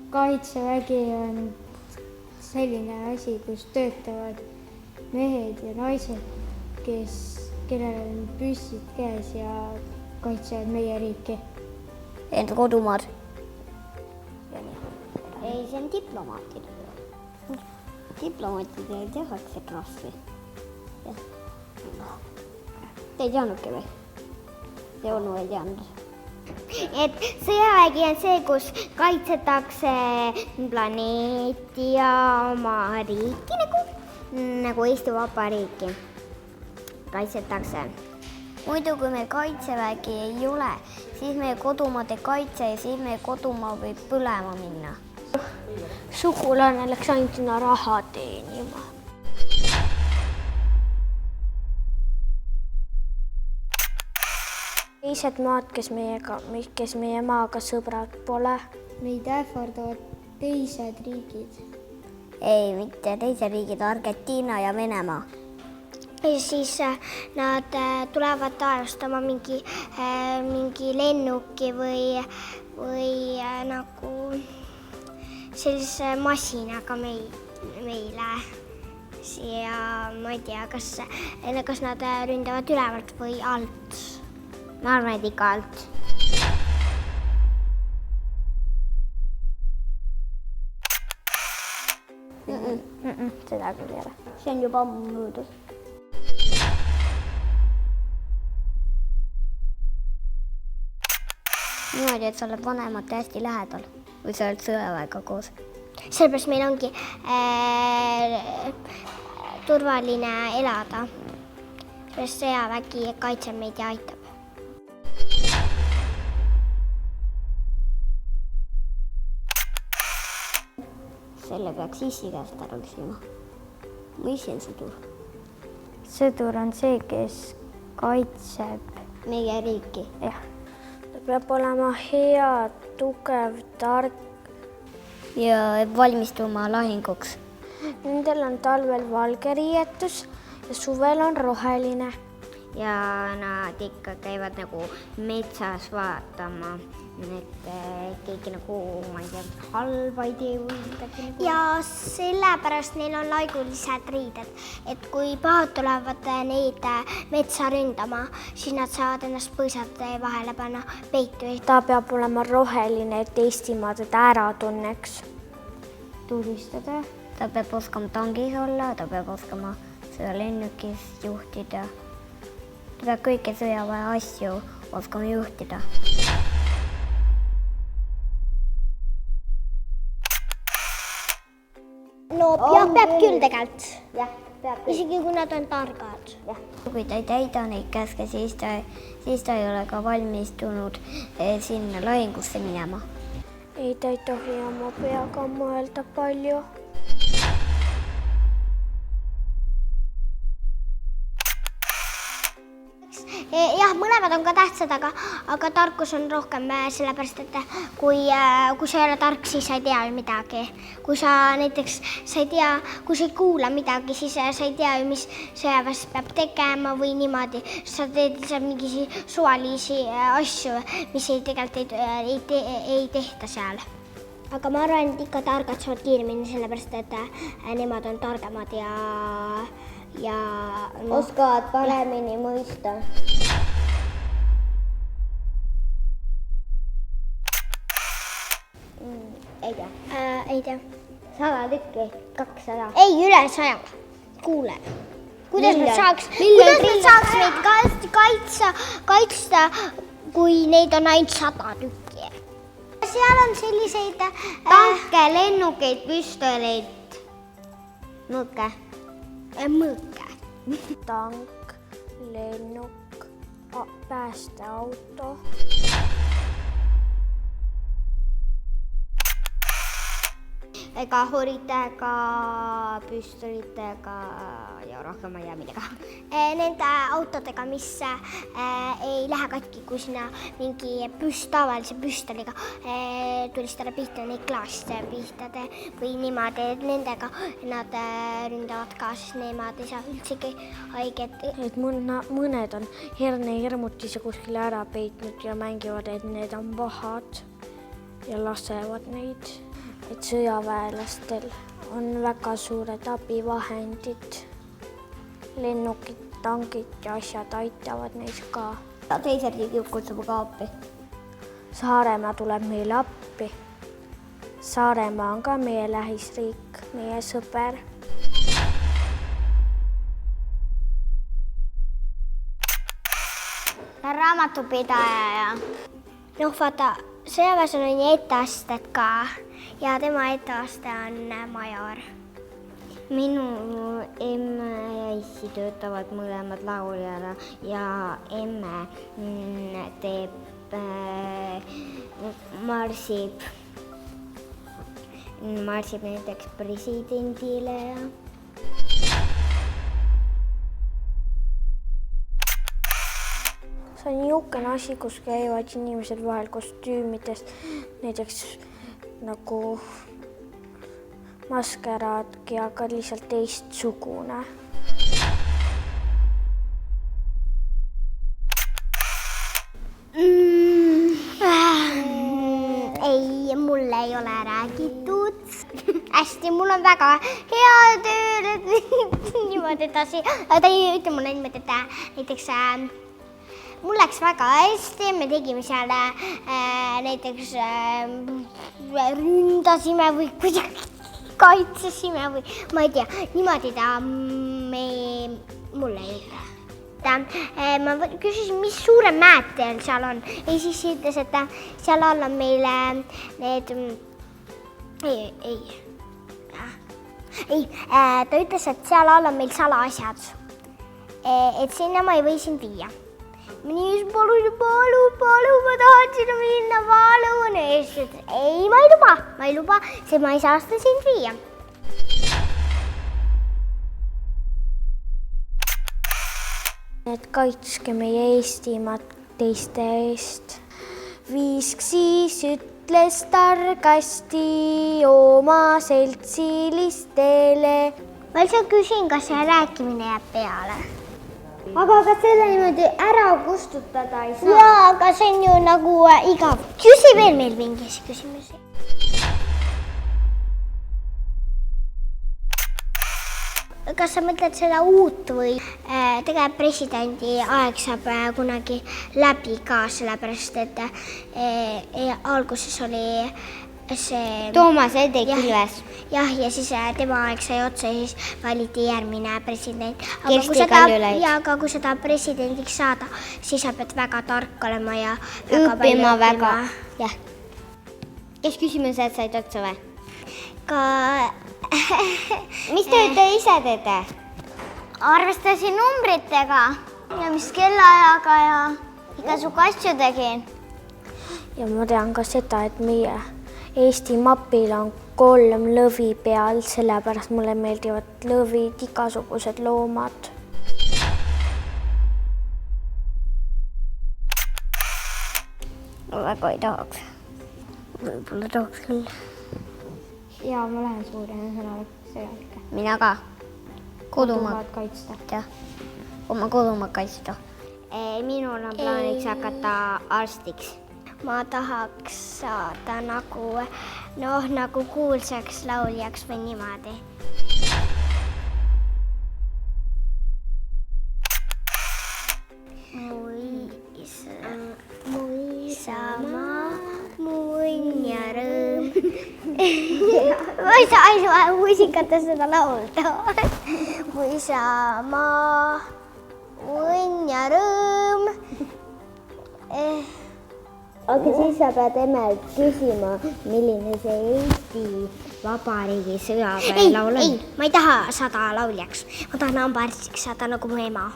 Kaitsevägi on selline asi, kus töötavad mehed ja naised, kellel on püssid käes ja kaitsevad meie riiki. Enda kodumaad. Ei, see on diplomaatid. Diplomaatidele tehakse trahvi. Te ei teadnudki või? Te ei teadnud. Et sõjavägi on see, kus kaitsetakse planeeti ja oma riiki nagu Eesti Vabariiki kaitsetakse. Muidu, kui meil kaitsevägi ei ole, siis meie kodumaad ei kaitse ja siis meie kodumaa võib põlema minna. Sugulane läks ainult sinna raha teenima. Teised maad, kes meie maaga sõbrad pole. Meid ähvardavad teised riigid. Ei, mitte teised riigid, Argentiina ja Venemaa. Ja siis nad tulevad taastama mingi lennuki või nagu sellise masinaga meile. Ja ma ei tea, kas nad ründavad ülevalt või alt. Ma arvan, et ikka alt. Seda küll ei ole. See on juba ammu möödas. Niimoodi, et sa oled vanemate hästi lähedal või sa oled sõjaväega koos. Sellepärast meil ongi turvaline elada. Sellepärast sõjavägi kaitseb meid ja aitab. Selle peaks issi käest ära küsima. Mis on sõdur? Sõdur on see, kes kaitseb meie riiki. Jah. Ta peab olema hea, tugev, tark. Ja valmistuma lahinguks. Nendel on talvel valge riietus ja suvel on roheline. Ja nad ikka käivad nagu metsas vaatama, et keegi nagu, ma ei tea, halba ei tee või midagi. Ja sellepärast neil on laigulised riided, et kui pahad tulevad neid metsa ründama, siis nad saavad ennast põõsade vahele panna peitu. Ta peab olema roheline, et Eestimaa teda ära tunneks. Tulistada. Ta peab oskama tangis olla, ta peab oskama sõjalennukis juhtida. Ta peab kõiki sõjaväe asju oskama juhtida. No jah, peab küll tegelikult. Jah, peab küll. Isegi kui nad on targad. Jah. Kui ta ei täida neid käske, siis ta ei ole ka valmistunud sinna lahingusse minema. Ei, ta ei tohi oma peaga mõelda palju. Jah, mõlemad on ka tähtsad, aga tarkus on rohkem sellepärast, et kui sa ei ole tark, siis sa ei tea midagi. Kui sa näiteks, kui sa ei kuula midagi, siis sa ei tea, mis sõjaväes peab tegema või niimoodi. Sa teed lihtsalt mingi suvalisi asju, mis tegelikult ei tehta seal. Aga ma arvan, et ikka targad saavad kiiremini sellepärast, et nemad on targemad ja oskavad paremini mõista. Ei tea. 100 tükki, 200. Ei, üle 100. Kuule. Kuidas nad saaks meid kaitsta, kui neid on ainult 100 tükki? Seal on selliseid tanke, lennukeid, püstoleid, mõõke. Tank, lennuk, päästeauto. Ega horitega, püstolitega ja rohkem ma ei tea midagi. Nende autodega, mis ei lähe katki, kui sinna mingi tavalise püstoliga tulistada pihta neid klaaside pihtade või niimoodi, et nendega nad ründavad ka, sest nemad ei saa üldsegi haiget. Et mõned on hernehirmutise kuskile ära peitnud ja mängivad, et need on pahad ja lasevad neid. et sõjaväelastel on väga suured abivahendid, lennukid, tankid ja asjad aitavad neis ka. Teised riigid kutsuvad ka appi. Saaremaa tuleb meile appi. Saaremaa on ka meie lähisriik, meie sõber. Ta on raamatupidaja ja vaata, sõjaväes on nii etteasted ka ja tema etteaste on major. Minu emme ja issi töötavad mõlemad lauljana ja emme teeb marsib näiteks presidendile ja See on niisugune asi, kus käivad inimesed vahel kostüümides, näiteks nagu maskeraadki, aga lihtsalt teistsugune. Ei, mulle ei ole räägitud. Hästi, mul on väga hea töö, niimoodi edasi. Ta ei ütle mulle niimoodi, et näiteks mul läks väga hästi, me tegime seal näiteks ründasime või kuidagi kaitsesime või ma ei tea, niimoodi ta mulle ei ütle. Ma küsisin, mis suurem mäed teil seal on ja siis ütles, et seal all on meil need, ta ütles, et seal all on meil salaasjad, et sinna ma ei või sind viia. Nii, palu, ma tahan sinna minna, palun. Ei, ma ei luba, see ma ei saa seda sind viia. Et kaitske meie Eestimaad teiste eest. Viisk siis ütles targasti oma seltsilistele. Ma lihtsalt küsin, kas see rääkimine jääb peale. aga kas selle niimoodi ära kustutada ei saa? Jaa, aga see on ju nagu igav. Küsi veel meil mingi küsimusi. Kas sa mõtled seda uut või tegelikult presidendi aeg saab kunagi läbi ka, sellepärast et alguses oli see Toomas Hendrik Ilves. Jah, ja siis tema aeg sai otsa ja siis valiti järgmine president. Kersti Kaljulaid. Aga kui sa tahad presidendiks saada, siis sa pead väga tark olema ja õppima väga. Jah. Kes küsimused said otsa või? Mis tööd te ise teete? Arvestasin numbritega ja mis kellaajaga ja igasugu asju tegin. Ja ma tean ka seda, et meie Eesti mapil on 3 lõvi peal, sellepärast mulle meeldivad lõvid, igasugused loomad. Väga ei tahaks. Võib-olla tahaks küll. Ja ma lähen suurena sõjalike. Mina ka. Kodumaad kaitsta. Jah, oma kodumaad kaitsta. Minul on plaaniks hakata arstiks. Ma tahaks saada nagu kuulsaks lauljaks või niimoodi. Muisamaa, munn ja rõõm. Ma ei saa aina muusikates seda laulda. Muisamaa, munn ja rõõm. Aga siis sa pead emelt küsima, milline see Eesti Vabariigi sõjaväe laul on. Ei, ma ei taha saada lauljaks. Ma tahan hambaarstiks saada nagu mu ema.